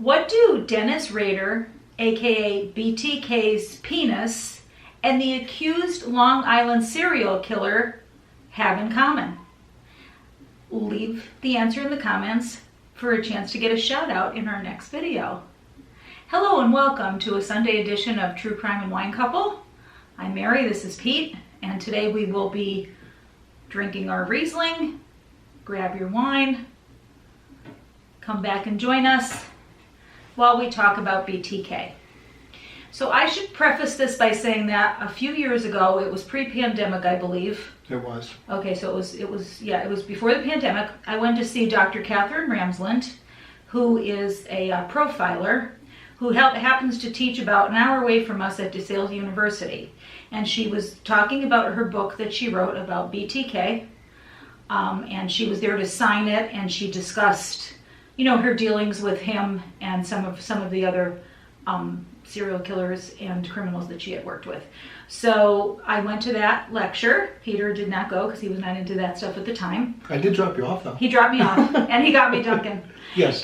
What do Dennis Rader, aka BTK's penis, and the accused Long Island serial killer have in common? Leave the answer in the comments for a chance to get a shout out in our next video. Hello and welcome to a Sunday edition of True Crime and Wine Couple. I'm Mary, this is Pete, and today we will be drinking our Riesling. Grab your wine, come back and join us while we talk about BTK. So I should preface this by saying that a few years ago, it was pre-pandemic, I believe. It was. Okay, so it was before the pandemic. I went to see Dr. Katherine Ramsland, who is a profiler who happens to teach about an hour away from us at DeSales University. And she was talking about her book that she wrote about BTK. And she was there to sign it, and she discussed, her dealings with him and some of the other serial killers and criminals that she had worked with. So I went to that lecture. Peter did not go because he was not into that stuff at the time. I did drop you off, though. He dropped me off, and he got me Dunkin'. Yes.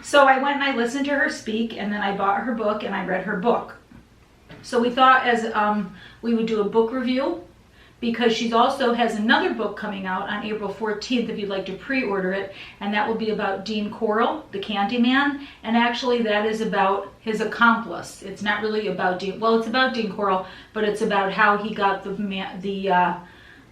So I went and I listened to her speak, and then I bought her book and I read her book. So we thought as we would do a book review, because she also has another book coming out on April 14th if you'd like to pre-order it, and that will be about Dean Corll, the Candyman, and actually that is about his accomplice. It's not really about it's about Dean Corll, but it's about how he got the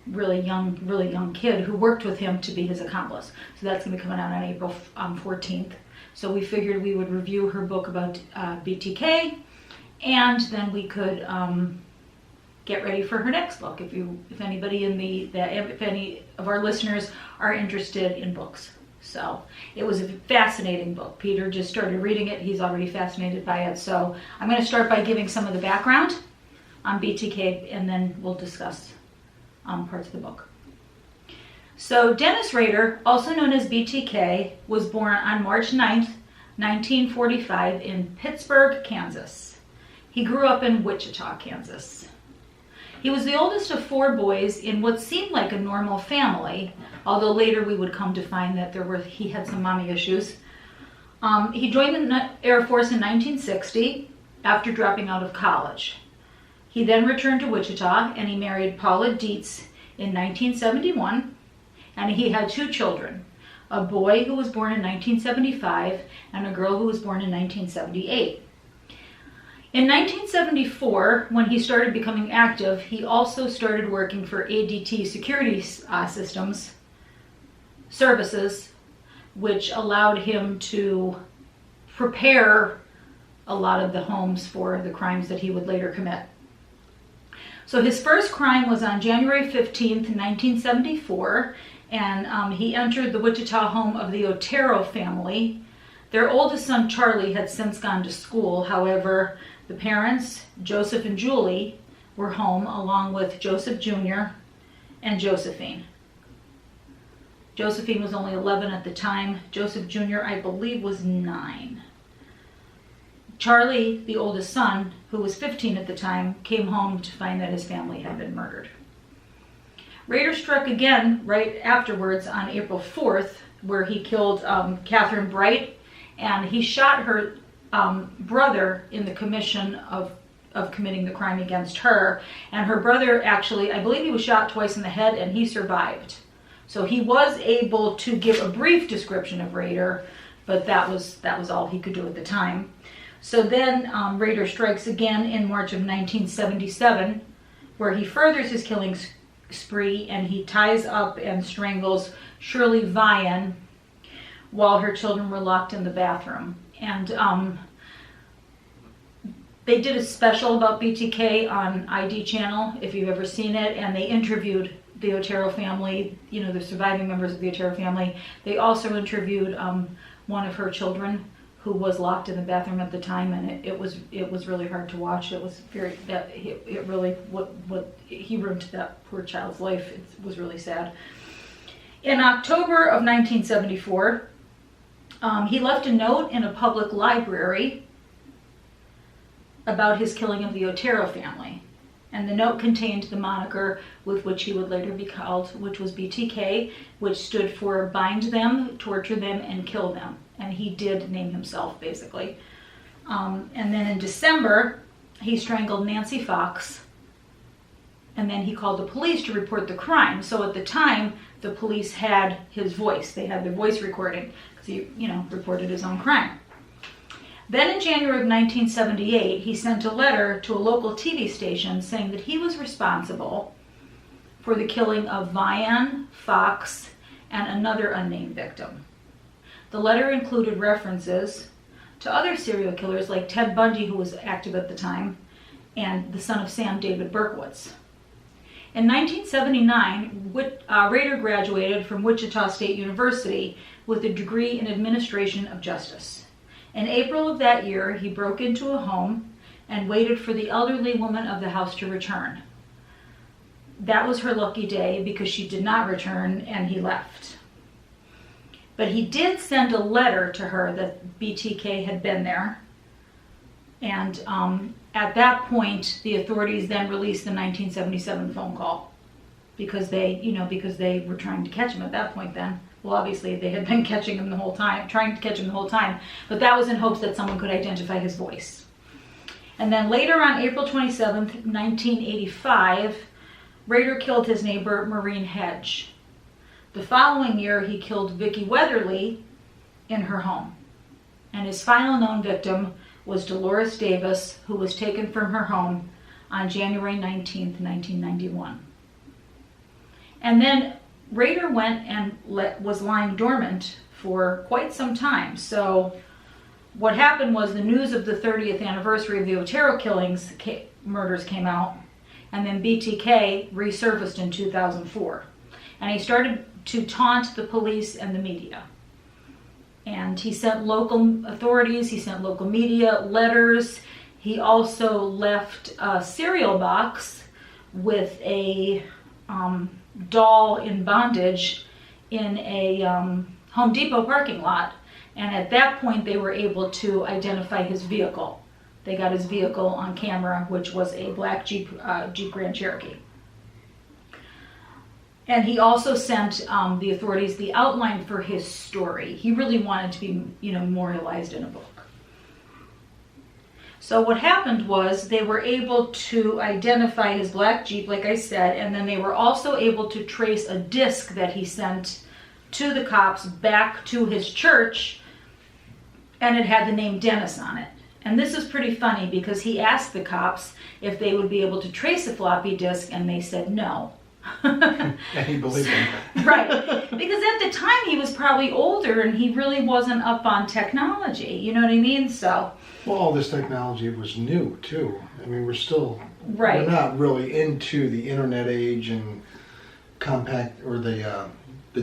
really young kid who worked with him to be his accomplice. So that's going to be coming out on April 14th. So we figured we would review her book about BTK, and then we could get ready for her next book if any of our listeners are interested in books. So it was a fascinating book. Peter just started reading it. He's already fascinated by it. So I'm going to start by giving some of the background on BTK, and then we'll discuss parts of the book. So Dennis Rader, also known as BTK, was born on March 9th, 1945 in Pittsburgh, Kansas. He grew up in Wichita, Kansas. He was the oldest of four boys in what seemed like a normal family, although later we would come to find that he had some mommy issues. He joined the Air Force in 1960 after dropping out of college. He then returned to Wichita and he married Paula Dietz in 1971, and he had two children, a boy who was born in 1975 and a girl who was born in 1978. In 1974, when he started becoming active, he also started working for ADT Security Systems Services, which allowed him to prepare a lot of the homes for the crimes that he would later commit. So his first crime was on January 15th, 1974, and he entered the Wichita home of the Otero family. Their oldest son, Charlie, had since gone to school. However, the parents, Joseph and Julie, were home along with Joseph Jr. and Josephine. Josephine was only 11 at the time. Joseph Jr., I believe, was 9. Charlie, the oldest son, who was 15 at the time, came home to find that his family had been murdered. Rader struck again right afterwards on April 4th, where he killed Catherine Bright, and he shot her brother in the commission of committing the crime against her. And her brother actually, I believe he was shot twice in the head, and he survived. So he was able to give a brief description of Rader, but that was all he could do at the time. So then Rader strikes again in March of 1977, where he furthers his killing spree, and he ties up and strangles Shirley Vian while her children were locked in the bathroom. And they did a special about BTK on ID channel, if you've ever seen it, and they interviewed the Otero family, the surviving members of the Otero family. They also interviewed one of her children who was locked in the bathroom at the time, and it was really hard to watch. It was what he ruined that poor child's life. It was really sad. In October of 1974, he left a note in a public library about his killing of the Otero family. And the note contained the moniker with which he would later be called, which was BTK, which stood for bind them, torture them, and kill them. and he did name himself, basically. And then in December, he strangled Nancy Fox, and then he called the police to report the crime. So at the time, the police had his voice. They had their voice recording because he, reported his own crime. Then in January of 1978, he sent a letter to a local TV station saying that he was responsible for the killing of Vian, Fox, and another unnamed victim. The letter included references to other serial killers like Ted Bundy, who was active at the time, and the son of Sam, David Berkowitz. In 1979, Rader graduated from Wichita State University with a degree in Administration of Justice. In April of that year, he broke into a home and waited for the elderly woman of the house to return. That was her lucky day because she did not return and he left. But he did send a letter to her that BTK had been there. And at that point, the authorities then released the 1977 phone call because they were trying to catch him at that point then. Well, obviously they had been trying to catch him the whole time, but that was in hopes that someone could identify his voice. And then later on April 27th, 1985, Rader killed his neighbor Maureen Hedge. The following year, he killed Vicki Weatherly in her home. And his final known victim was Dolores Davis, who was taken from her home on January 19th, 1991. And then Rader went and was lying dormant for quite some time. So what happened was the news of the 30th anniversary of the Otero murders came out, and then BTK resurfaced in 2004. And he started to taunt the police and the media. And he sent local authorities, he sent local media letters. He also left a cereal box with a doll in bondage in a Home Depot parking lot. And at that point, they were able to identify his vehicle. They got his vehicle on camera, which was a black Jeep Grand Cherokee. And he also sent the authorities the outline for his story. He really wanted to be, memorialized in a book. So what happened was they were able to identify his black Jeep, like I said, and then they were also able to trace a disc that he sent to the cops back to his church, and it had the name Dennis on it. And this is pretty funny because he asked the cops if they would be able to trace a floppy disk, and they said no. And he believed him. Right. Because at the time he was probably older and he really wasn't up on technology. You know what I mean? So. Well, all this technology was new too. I mean, we're right. We're not really into the internet age and compact or the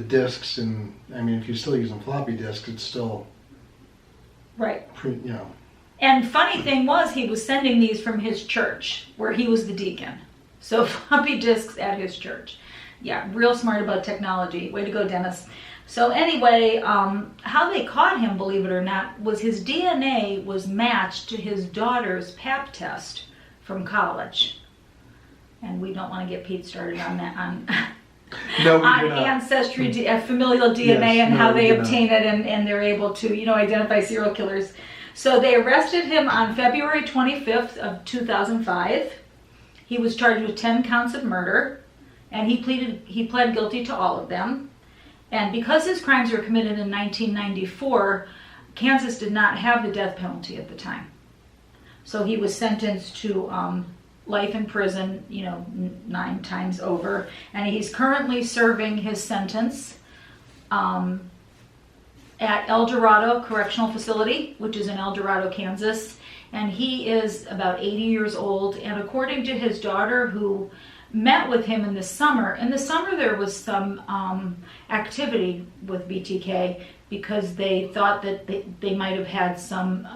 discs. And I mean, if you're still using floppy disks, it's still right. And funny thing was, he was sending these from his church where he was the deacon. So floppy disks at his church. Yeah, real smart about technology. Way to go, Dennis. So anyway, how they caught him, believe it or not, was his DNA was matched to his daughter's pap test from college. And we don't want to get Pete started on that, on ancestry, familial DNA, yes, and how they obtain it, and they're able to, identify serial killers. So they arrested him on February 25th of 2005. He was charged with 10 counts of murder, and he pled guilty to all of them. And because his crimes were committed in 1994, Kansas did not have the death penalty at the time. So he was sentenced to life in prison, 9 times over. And he's currently serving his sentence at El Dorado Correctional Facility, which is in El Dorado, Kansas. And he is about 80 years old. And according to his daughter, who met with him in the summer there was some activity with BTK because they thought that they might have had some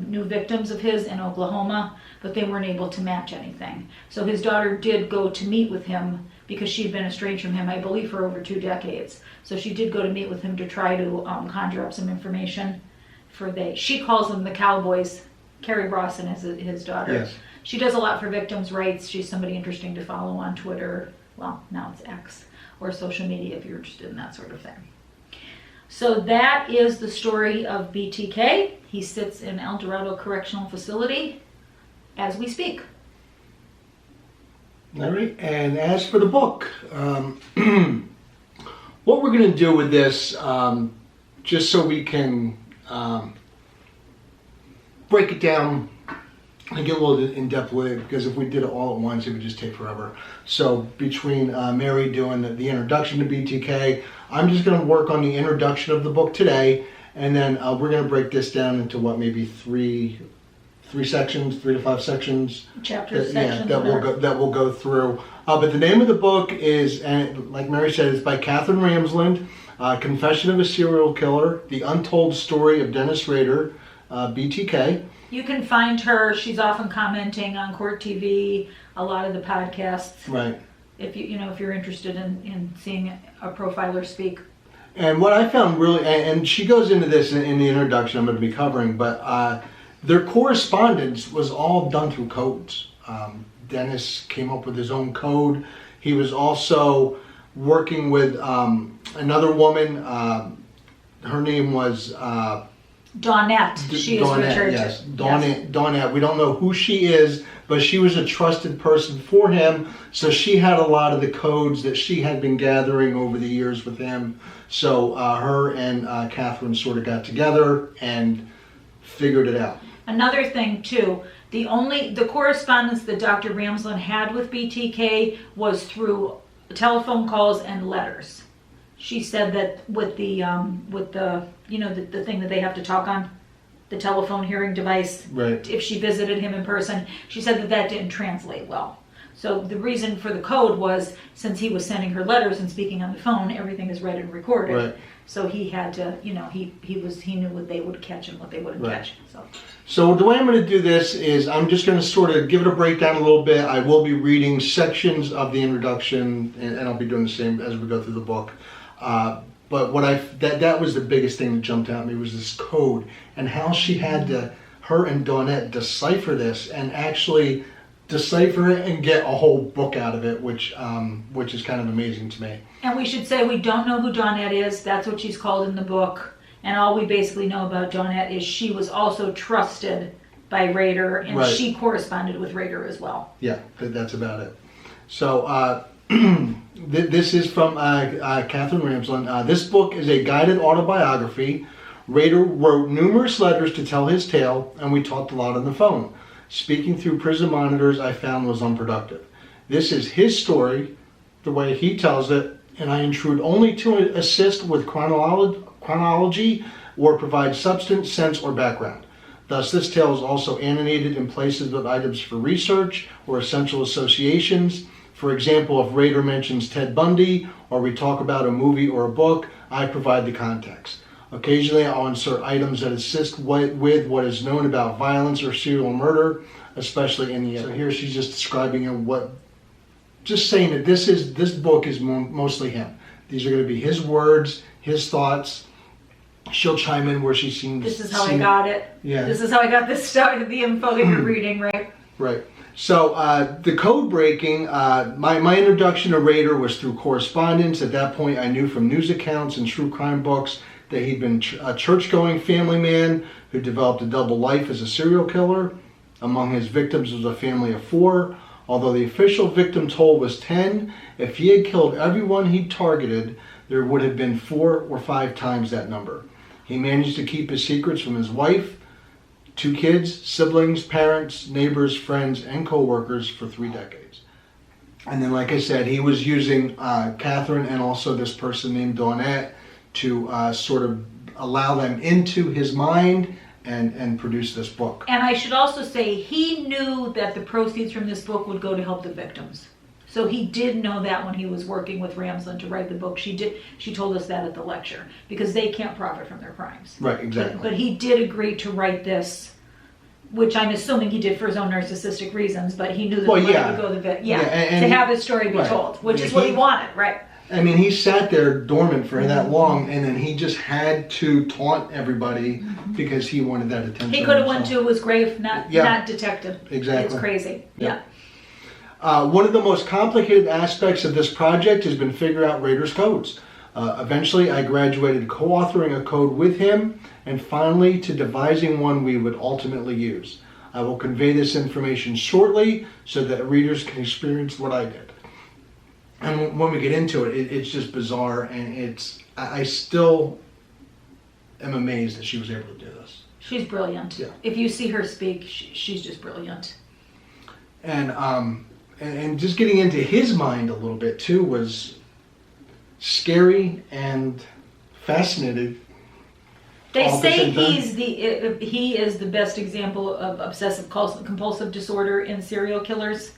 new victims of his in Oklahoma, but they weren't able to match anything. So his daughter did go to meet with him because she'd been estranged from him, I believe, for over 2 decades. So she did go to meet with him to try to conjure up some information she calls them the Cowboys. Carrie Brawson is his daughter. Yes. She does a lot for victims' rights. She's somebody interesting to follow on Twitter. Well, now it's X, or social media if you're interested in that sort of thing. So that is the story of BTK. He sits in El Dorado Correctional Facility as we speak. All right, and as for the book, what we're going to do with this, just so we can break it down and get a little in depth with it, because if we did it all at once, it would just take forever. So between Mary doing the introduction to BTK, I'm just going to work on the introduction of the book today, and then we're going to break this down into maybe three sections, 3 to 5 sections. Chapters, sections. sections. That we'll go through. But the name of the book is, and like Mary said, it's by Katherine Ramsland, Confession of a Serial Killer: The Untold Story of Dennis Rader, BTK. You can find her. She's often commenting on Court TV, a lot of the podcasts. Right. If if you're interested in seeing a profiler speak. And what I found really, and she goes into this in the introduction I'm going to be covering, but their correspondence was all done through codes. Dennis came up with his own code. He was also working with another woman. Her name was Dawnette. She is Richard. Yes, Dawnette. We don't know who she is, but she was a trusted person for him. So she had a lot of the codes that she had been gathering over the years with him. So her and Katherine sort of got together and figured it out. Another thing too, the correspondence that Dr. Ramsland had with BTK was through telephone calls and letters. She said that with the the thing that they have to talk on, the telephone hearing device. Right. If she visited him in person, she said that didn't translate well. So the reason for the code was, since he was sending her letters and speaking on the phone, everything is read and recorded. Right. So he had to, he knew what they would catch and what they wouldn't catch. So the way I'm going to do this is I'm just going to sort of give it a breakdown a little bit. I will be reading sections of the introduction, and I'll be doing the same as we go through the book. But that was the biggest thing that jumped out at me, was this code and how she had to, her and Dawnette, decipher this and actually decipher it and get a whole book out of it, which is kind of amazing to me. And we should say we don't know who Dawnette is. That's what she's called in the book. And all we basically know about Dawnette is she was also trusted by Rader, and Right. she corresponded with Rader as well. Yeah, that's about it. So this is from Katherine Ramsland. This book is a guided autobiography. Rader wrote numerous letters to tell his tale, and we talked a lot on the phone. Speaking through prison monitors I found was unproductive. This is his story, the way he tells it, and I intrude only to assist with chronology or provide substance, sense, or background. Thus, this tale is also annotated in places with items for research or essential associations. For example, if Rader mentions Ted Bundy or we talk about a movie or a book, I provide the context. Occasionally, I'll insert items that assist with what is known about violence or serial murder, especially in the. So here she's just describing just saying that this book is mostly him. These are going to be his words, his thoughts. She'll chime in where she seems. This is how I got it. Yeah. This is how I got this stuff, the info that you're reading, right? Right. So the code breaking, my introduction to Rader was through correspondence. At that point, I knew from news accounts and true crime books that he'd been a church-going family man who developed a double life as a serial killer. Among his victims was a family of 4. Although the official victim toll was 10, if he had killed everyone he'd targeted, there would have been 4 or 5 times that number. He managed to keep his secrets from his wife, 2 kids, siblings, parents, neighbors, friends, and co-workers for 3 decades. And then, like I said, he was using Katherine and also this person named Dawnette to sort of allow them into his mind and produce this book. And I should also say, he knew that the proceeds from this book would go to help the victims. So he did know that when he was working with Ramsland to write the book. She told us that at the lecture, because they can't profit from their crimes. Right, exactly. But he did agree to write this, which I'm assuming he did for his own narcissistic reasons, but he knew that the money would go to the and to have his story be told, which is what he wanted, right? I mean, he sat there dormant for that long, and then he just had to taunt everybody because he wanted that attention. He could have went to his grave, not detected. Exactly. It's crazy. Yeah. One of the most complicated aspects of this project has been figuring out Rader's codes. Eventually, I graduated co-authoring a code with him, and finally to devising one we would ultimately use. I will convey this information shortly so that readers can experience what I did. And when we get into it, it's just bizarre, and I still am amazed that she was able to do this. She's brilliant. Yeah. If you see her speak, she's just brilliant. And just getting into his mind a little bit too was scary and fascinating. They all at the say same time. he is the best example of obsessive compulsive disorder in serial killers.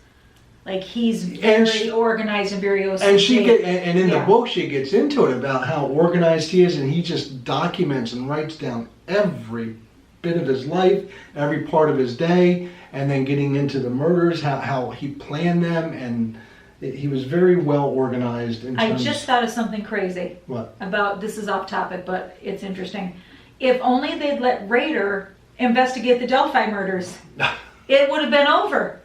Like he's very organized and very OCD. And in the book she gets into it about how organized he is, and he just documents and writes down every bit of his life, every part of his day, and then getting into the murders, how he planned them, and he was very well organized. I just thought of something crazy. What? About, this is off topic, but it's interesting. If only they'd let Rader investigate the Delphi murders, it would have been over.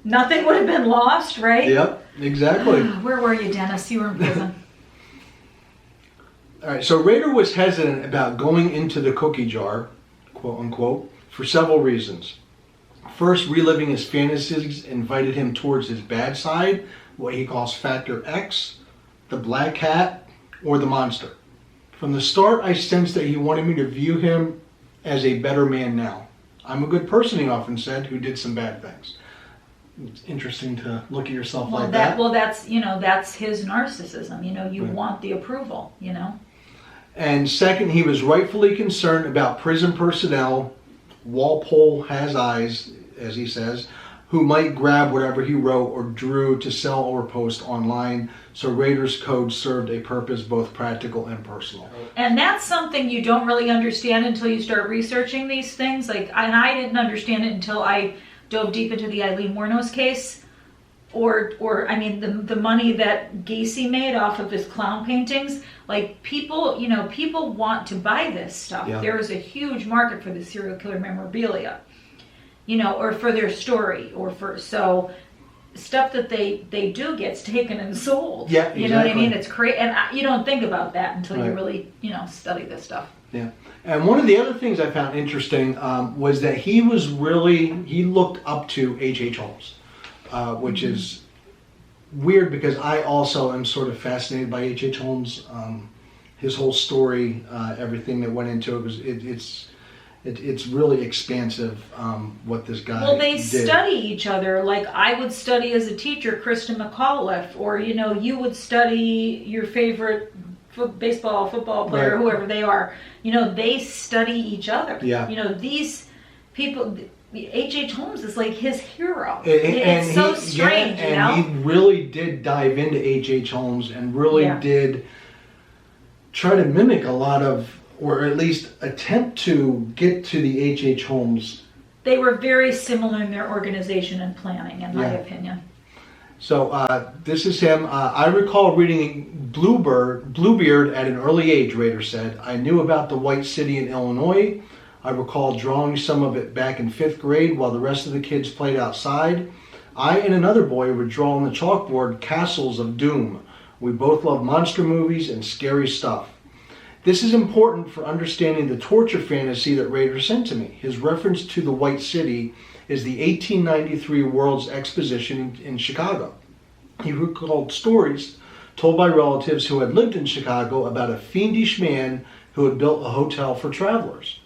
Nothing would have been lost, right? Yep, exactly. Where were you, Dennis? You were in prison. All right, so Rader was hesitant about going into the cookie jar, quote unquote, for several reasons. First, reliving his fantasies invited him towards his bad side, what he calls Factor X, the black cat, or the monster. From the start, I sensed that he wanted me to view him as a better man now. I'm a good person, he often said, who did some bad things. It's interesting to look at yourself like that. Well, that's his narcissism. You Right. want the approval, And second, he was rightfully concerned about prison personnel, Walpole has eyes, as he says, who might grab whatever he wrote or drew to sell or post online. So Rader's code served a purpose both practical and personal. And that's something you don't really understand until you start researching these things. And I didn't understand it until I dove deep into the Eileen Wuornos case, or the money that Gacy made off of his clown paintings. Like people want to buy this stuff. Yeah. There is a huge market for the serial killer memorabilia, or for their story, so stuff that they do gets taken and sold. Yeah, exactly. You know what I mean? It's crazy, and you don't think about that until you Right. really study this stuff. Yeah. And one of the other things I found interesting was that he looked up to H.H. Holmes, which is weird because I also am sort of fascinated by H.H. Holmes. His whole story, everything that went into it, it's really expansive what this guy Well, they did. study each other. Like I would study as a teacher Kristen McAuliffe, or you would study your favorite football player, Right. whoever they are. They study each other. Yeah. These people. H.H. Holmes is like his hero. It's so strange, he really did dive into H.H. Holmes and really did try to mimic a lot of, or at least attempt to get to the H.H. Holmes. They were very similar in their organization and planning, in my opinion. So this is him. I recall reading Bluebeard at an early age, Rader said. I knew about the White City in Illinois. I recall drawing some of it back in 5th grade while the rest of the kids played outside. I and another boy would draw on the chalkboard castles of doom. We both loved monster movies and scary stuff. This is important for understanding the torture fantasy that Rader sent to me. His reference to the White City is the 1893 World's Exposition in Chicago. He recalled stories told by relatives who had lived in Chicago about a fiendish man who had built a hotel for travelers.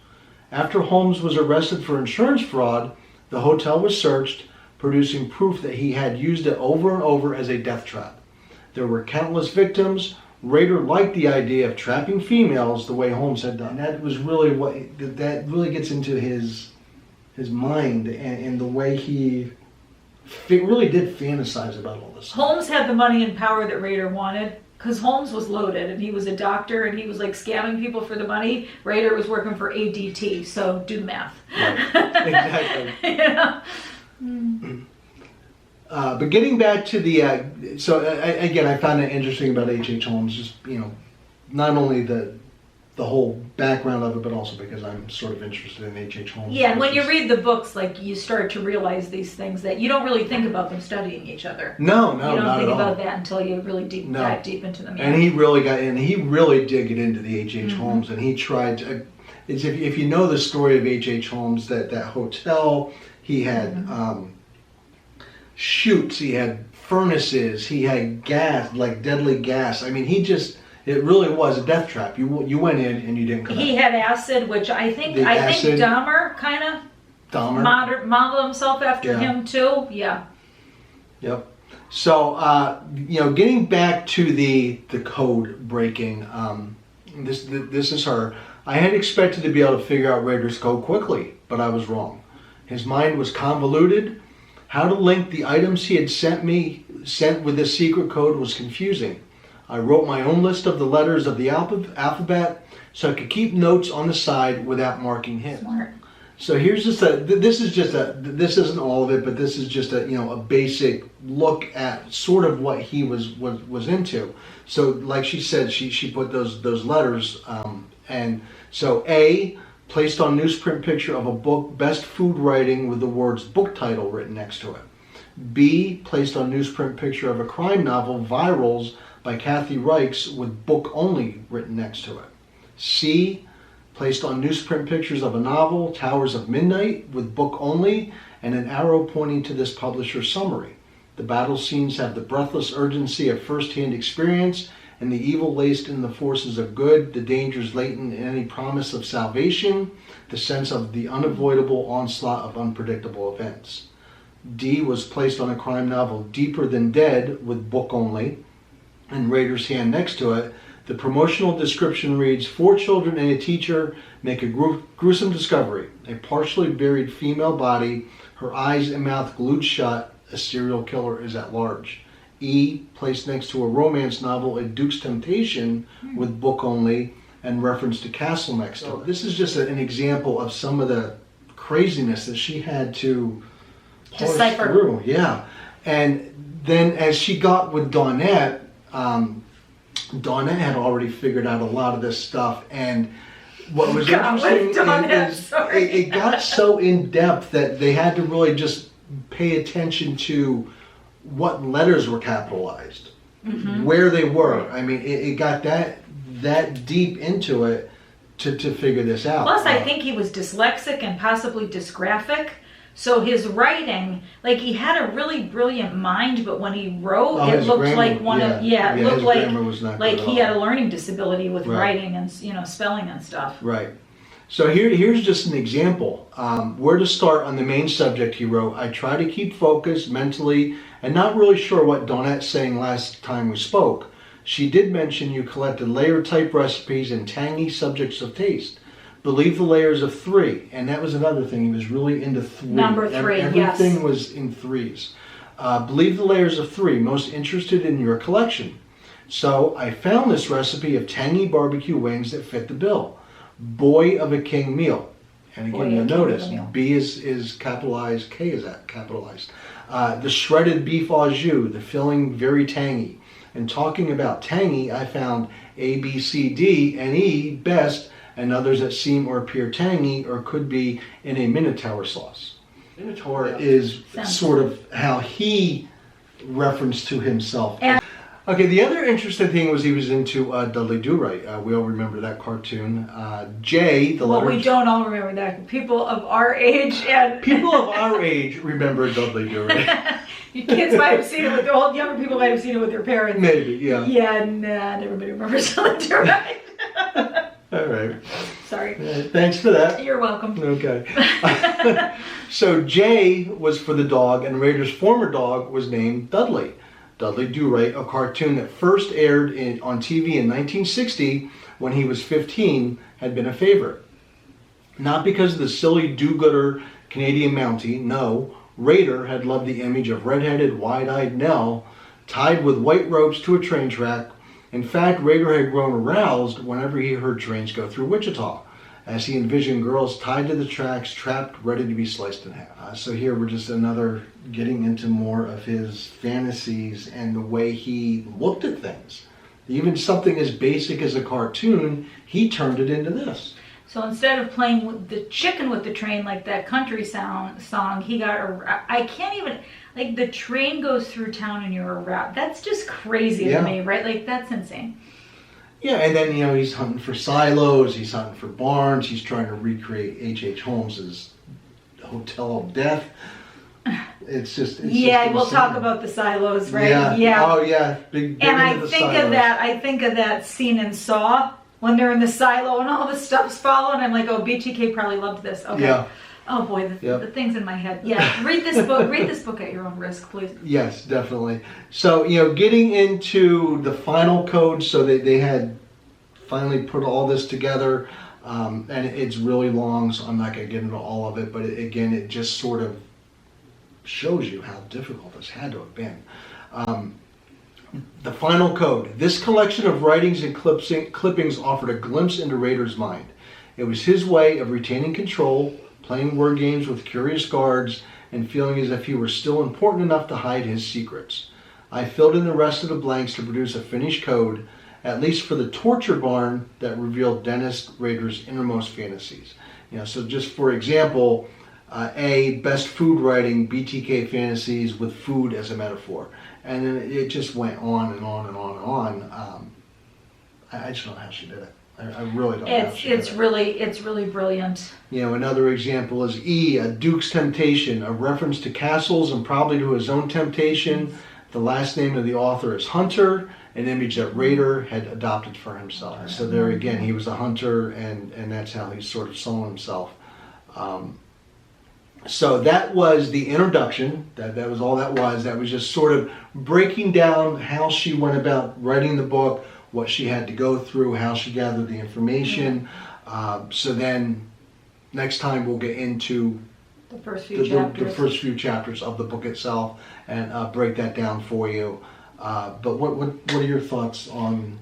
After Holmes was arrested for insurance fraud, the hotel was searched, producing proof that he had used it over and over as a death trap. There were countless victims. Rader liked the idea of trapping females the way Holmes had done. That was really that really gets into his mind and the way he really did fantasize about all this. Holmes had the money and power that Rader wanted, because Holmes was loaded and he was a doctor and he was like scamming people for the money. Rader was working for ADT, so do math. Right. Exactly. But getting back to the, again, I found it interesting about H.H. Holmes, just, not only the the whole background of it, but also because I'm sort of interested in H.H. Holmes. Yeah, and when you read the books, like, you start to realize these things that you don't really think about them studying each other. No, you not don't at think all. about that until you really dive deep into them. Yeah. And he really did get into the H.H. Holmes, and he tried to, if you know the story of H.H. Holmes, that hotel, he had chutes, he had furnaces, he had gas, like deadly gas. I mean, it really was a death trap. You went in and you didn't come out. He had acid, which I think Dahmer kind of modeled himself after him too. Yeah. Yep. So getting back to the code breaking, this is her. I had expected to be able to figure out Rader's code quickly, but I was wrong. His mind was convoluted. How to link the items he had sent with this secret code was confusing. I wrote my own list of the letters of the alphabet so I could keep notes on the side without marking hints. Smart. So here's this isn't all of it, but this is just a basic look at sort of what he was into. So like she said, she put those letters, and so A, placed on newsprint picture of a book, best food writing, with the words book title written next to it. B, placed on newsprint picture of a crime novel, Virals, by Kathy Reichs, with book only written next to it. C, placed on newsprint pictures of a novel, Towers of Midnight, with book only, and an arrow pointing to this publisher's summary. The battle scenes have the breathless urgency of first-hand experience, and the evil laced in the forces of good, the dangers latent in any promise of salvation, the sense of the unavoidable onslaught of unpredictable events. D was placed on a crime novel, Deeper Than Dead, with book only, and Rader's hand next to it. The promotional description reads, 4 children and a teacher make a gruesome discovery. A partially buried female body, her eyes and mouth glued shut. A serial killer is at large. E, placed next to a romance novel, A Duke's Temptation, with book only, and reference to Castle next to it. This is just an example of some of the craziness that she had to decipher through. Yeah. And then as she got with Dawnette, Dawnette had already figured out a lot of this stuff, and what was interesting is it got so in depth that they had to really just pay attention to what letters were capitalized, where they were. I mean, it got that deep into it to figure this out. Plus, I think he was dyslexic and possibly dysgraphic. So his writing, like, he had a really brilliant mind, but when he wrote, it looked like it looked like he had a learning disability with writing and spelling and stuff. Right. So here's just an example. Where to start on the main subject, he wrote. I try to keep focused mentally, and not really sure what Dawnette's saying last time we spoke. She did mention you collected layer type recipes and tangy subjects of taste. Believe the layers of 3, and that was another thing. He was really into 3. Number 3, Everything was in 3s. Believe the layers of 3. Most interested in your collection. So I found this recipe of tangy barbecue wings that fit the bill. Boy of a king meal. And again, you'll notice B is capitalized, K is capitalized. The shredded beef au jus, the filling very tangy. And talking about tangy, I found A, B, C, D, and E best, and others that seem or appear tangy or could be in a Minotaur sauce. Minotaur is sort of how he referenced to himself. Okay, the other interesting thing was he was into Dudley Do-Right. We all remember that cartoon. J, the letter... Well, we don't all remember that. People of our age and... People of our age remember Dudley Do-Right. Your kids might have seen it with their old younger people might have seen it with their parents. Maybe, yeah. Yeah, not everybody remembers Dudley Do-Right. All right. Sorry. Thanks for that. You're welcome. Okay. So J was for the dog, and Rader's former dog was named Dudley. Dudley Do-Right, a cartoon that first aired on TV in 1960 when he was 15, had been a favorite. Not because of the silly do-gooder Canadian Mountie, no. Rader had loved the image of red-headed, wide-eyed Nell tied with white ropes to a train track. In fact, Rader had grown aroused whenever he heard trains go through Wichita, as he envisioned girls tied to the tracks, trapped, ready to be sliced in half. So here we're just getting into more of his fantasies and the way he looked at things. Even something as basic as a cartoon, he turned it into this. So instead of playing with the chicken with the train like that country song, he got I can't even, like, the train goes through town and you're around. That's just crazy to me, right? Like, that's insane. Yeah, and then, he's hunting for silos, he's hunting for barns, he's trying to recreate H.H. Holmes's Hotel of Death. It's just we'll talk about the silos, right? Yeah. Oh yeah, big and I into the think silos. I think of that scene in Saw when they're in the silo and all the stuff's following. I'm like, oh, BTK probably loved this. Okay. Yeah. Oh boy, the things in my head. Yeah, read this book. Read this book at your own risk, please. Yes, definitely. So, getting into the final code, so they had finally put all this together, and it's really long, so I'm not going to get into all of it, but it just sort of shows you how difficult this had to have been. The final code. This collection of writings and clippings offered a glimpse into Rader's mind. It was his way of retaining control, playing word games with curious guards, and feeling as if he were still important enough to hide his secrets. I filled in the rest of the blanks to produce a finished code, at least for the torture barn that revealed Dennis Rader's innermost fantasies. So just for example, best food writing, BTK fantasies with food as a metaphor. And then it just went on and on and on and on. I just don't know how she did it. I really don't know how she did it. It's really brilliant. Another example is E, a Duke's Temptation, a reference to castles and probably to his own temptation. The last name of the author is Hunter, an image that Rader had adopted for himself. So there again, he was a hunter, and that's how he sort of saw himself. So that was the introduction. That was all that was. That was just sort of breaking down how she went about writing the book, what she had to go through, how she gathered the information. So then next time we'll get into the first few chapters of the book itself and break that down for you. But what are your thoughts on?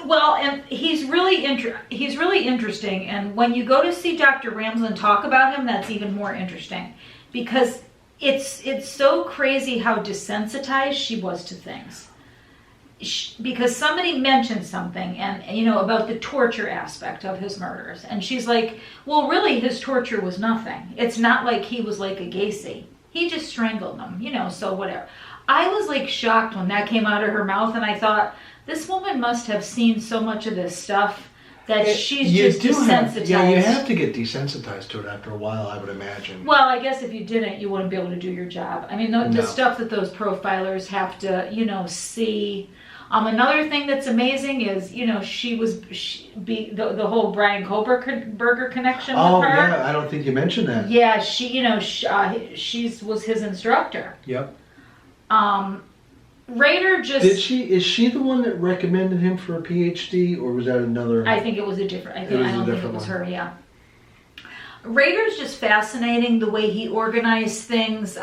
Well, and he's really interesting, and when you go to see Dr. Ramsland talk about him, that's even more interesting, because it's so crazy how desensitized she was to things. Because somebody mentioned something, and about the torture aspect of his murders, and she's like, well, really, his torture was nothing. It's not like he was like a Gacy. He just strangled them, so whatever. I was like shocked when that came out of her mouth, and I thought, this woman must have seen so much of this stuff that she's just desensitized. You have to get desensitized to it after a while, I would imagine. Well, I guess if you didn't, you wouldn't be able to do your job. I mean, the stuff that those profilers have to, see. Another thing that's amazing is, the whole Brian Koberger connection with her. Oh, yeah, I don't think you mentioned that. Yeah, she was his instructor. Yep. Rader just... Is she the one that recommended him for a PhD, or was that another? I think it was a different, I don't think it was her, yeah. Rader's just fascinating, the way he organized things.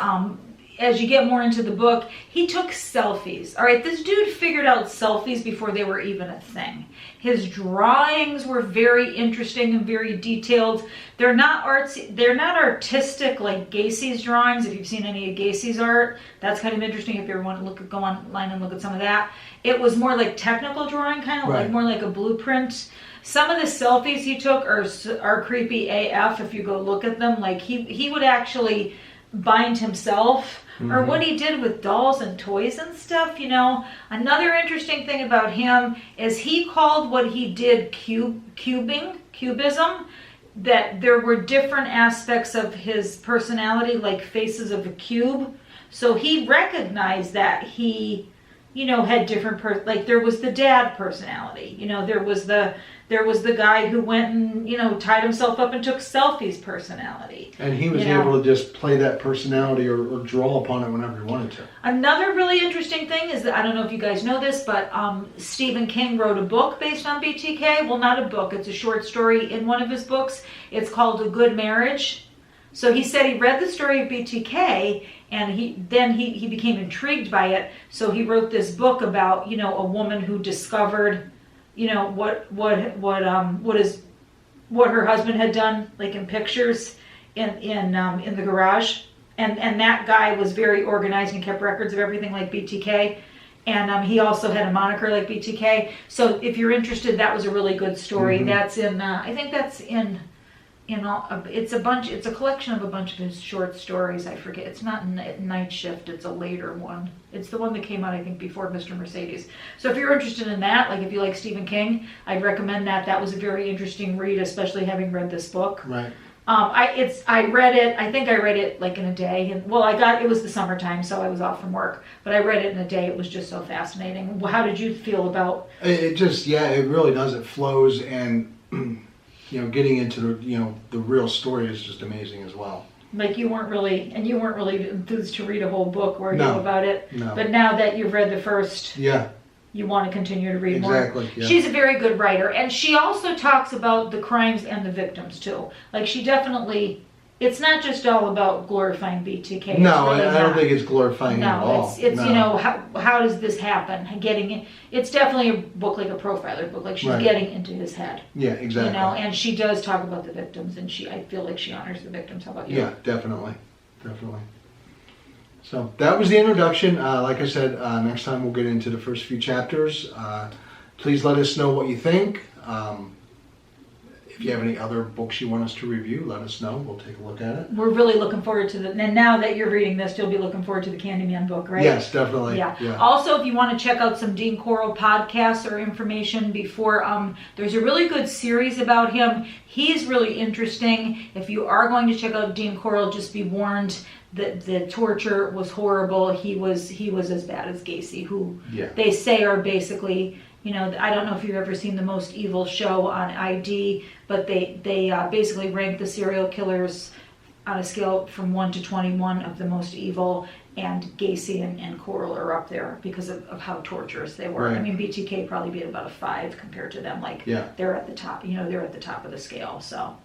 As you get more into the book, he took selfies. All right, this dude figured out selfies before they were even a thing. His drawings were very interesting and very detailed. They're not artsy. They're not artistic like Gacy's drawings. If you've seen any of Gacy's art, that's kind of interesting. If you ever want to go online and look at some of that, it was more like technical drawing, kind of like more like a blueprint. Some of the selfies he took are creepy AF. If you go look at them, like he would actually bind himself. Or what he did with dolls and toys and stuff, Another interesting thing about him is he called what he did cubism, that there were different aspects of his personality, like faces of a cube. So he recognized that he, had different, like there was the dad personality, there was the guy who went and, tied himself up and took selfies personality. And he was able to just play that personality or draw upon it whenever he wanted to. Another really interesting thing is that, I don't know if you guys know this, but Stephen King wrote a book based on BTK. Well, not a book, it's a short story in one of his books. It's called A Good Marriage. So he said he read the story of BTK, and he became intrigued by it. So he wrote this book about, a woman who discovered what her husband had done, like in pictures in the garage, and that guy was very organized and kept records of everything like BTK, And he also had a moniker like BTK. So if you're interested, that was a really good story. That's in, I think that's in all, it's a collection of a bunch of his short stories. I forget, it's not Night Shift, it's a later one. It's the one that came out, I think, before Mr. Mercedes. So if you're interested in that, like if you like Stephen King, I'd recommend that. That was a very interesting read, especially having read this book. Right. I read it, I think I read it like in a day. And well, it was the summertime, so I was off from work, but I read it in a day. It was just so fascinating. How did you feel about it? Just, yeah, it really does. It flows, and getting into the real story is just amazing as well. Like you weren't really enthused to read a whole book, were you, No. about it? No. But now that you've read the first, Yeah. you want to continue to read more. Exactly. Yeah. She's a very good writer, and she also talks about the crimes and the victims too. Like she definitely, it's not just all about glorifying BTK. It's No, really I don't not. think it's glorifying at all. It's No. how does this happen? Getting it. It's definitely a book, like a profiler book. Like she's Right. getting into his head. Yeah, exactly. And she does talk about the victims, and I feel like she honors the victims. How about you? Yeah, definitely. So that was the introduction. Like I said, next time we'll get into the first few chapters. Please let us know what you think. If you have any other books you want us to review, let us know. We'll take a look at it. We're really looking forward to and now that you're reading this, you'll be looking forward to the Candyman book, right? Yes, definitely. Yeah. Yeah. Also, if you want to check out some Dean Corll podcasts or information before, there's a really good series about him. He's really interesting. If you are going to check out Dean Corll, just be warned that the torture was horrible. He was as bad as Gacy, who they say are basically, I don't know if you've ever seen The Most Evil show on ID, but they basically rank the serial killers on a scale from 1 to 21 of the most evil, and Gacy and Corll are up there because of how torturous they were. Right. I mean, BTK probably be about a 5 compared to them. Like they're at the top, they're at the top of the scale. So,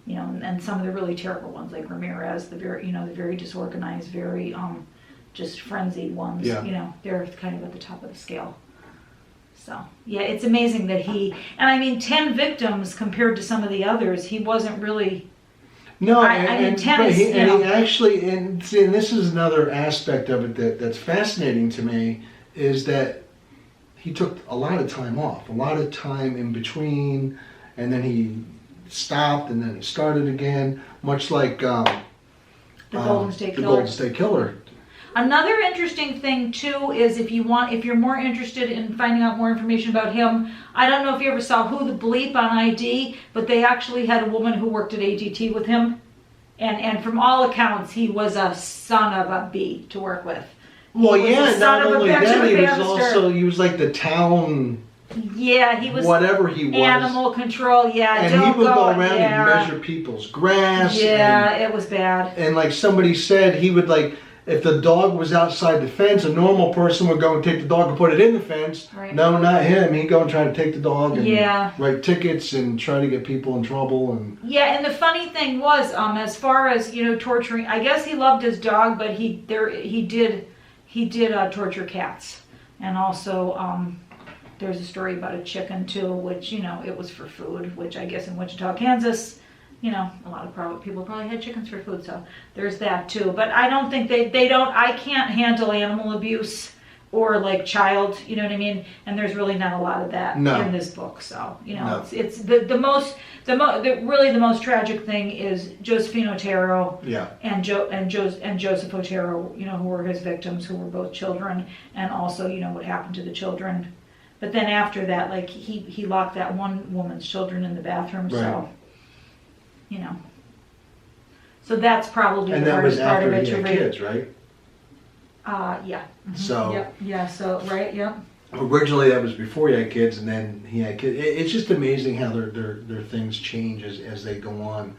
and some of the really terrible ones like Ramirez, the very disorganized, very just frenzied ones. They're kind of at the top of the scale. So, yeah, it's amazing that and I mean, 10 victims compared to some of the others, he wasn't really... No, and 10 is, he actually, and this is another aspect of it that's fascinating to me, is that he took a lot of time off, a lot of time in between, and then he stopped, and then he started again, much like the Golden State Killer. Golden State Killer. Another interesting thing too is if you're more interested in finding out more information about him, I don't know if you ever saw Who the Bleep on ID, but they actually had a woman who worked at AGT with him, and from all accounts he was a son of a bee to work with. Well, yeah, not only that, he was like the town. Yeah, he was whatever he was. Animal control, yeah. And he would go around and measure people's grass. Yeah, it was bad. And like somebody said, he would if the dog was outside the fence, a normal person would go and take the dog and put it in the fence. Right. No, not him. He'd go and try to take the dog and write tickets and try to get people in trouble. Yeah, and the funny thing was, as far as torturing, I guess he loved his dog, but he did torture cats, and also there's a story about a chicken too, which it was for food, which I guess in Wichita, Kansas. A lot of people probably had chickens for food, so there's that too. But I don't think I can't handle animal abuse or like child, you know what I mean? And there's really not a lot of that in this book. So, it's the most tragic thing is Josephine Otero and Joseph Otero, who were his victims, who were both children, and also, what happened to the children. But then after that, like he locked that one woman's children in the bathroom, so so that's probably the hardest part of it to read. And that was after he had kids, right? Yeah. Mm-hmm. So. Yep. Yeah. So right. Yep. Originally, that was before he had kids, and then he had kids. It's just amazing how their things change as they go on.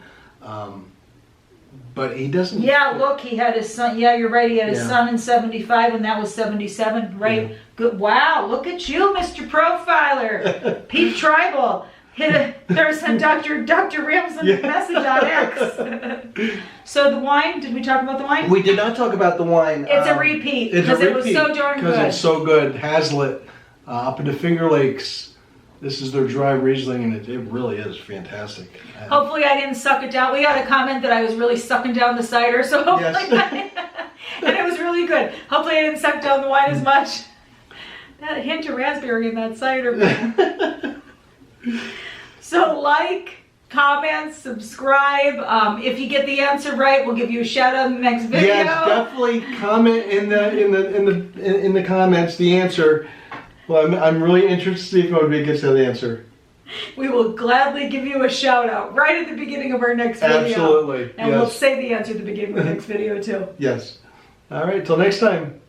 But he doesn't. Yeah. Look, he had his son. Yeah, you're right. He had his son in '75, and that was '77, right? Yeah. Good. Wow. Look at you, Mr. Profiler, Pete Tribal. There's a Dr. Ramsland message on X. So the wine, did we talk about the wine? We did not talk about the wine. It's a repeat because it was so darn good. Because it's so good. Hazlitt, up in the Finger Lakes. This is their dry Riesling, and it really is fantastic. Hopefully I didn't suck it down. We got a comment that I was really sucking down the cider, so hopefully and it was really good. Hopefully I didn't suck down the wine as much. Got a hint of raspberry in that cider. So like, comment, subscribe. If you get the answer right, we'll give you a shout out in the next video. Yes, definitely comment in the comments the answer. Well, I'm really interested to see if nobody gets that answer. We will gladly give you a shout out right at the beginning of our next video. Absolutely. And we'll say the answer at the beginning of the next video too. Yes. All right, till next time.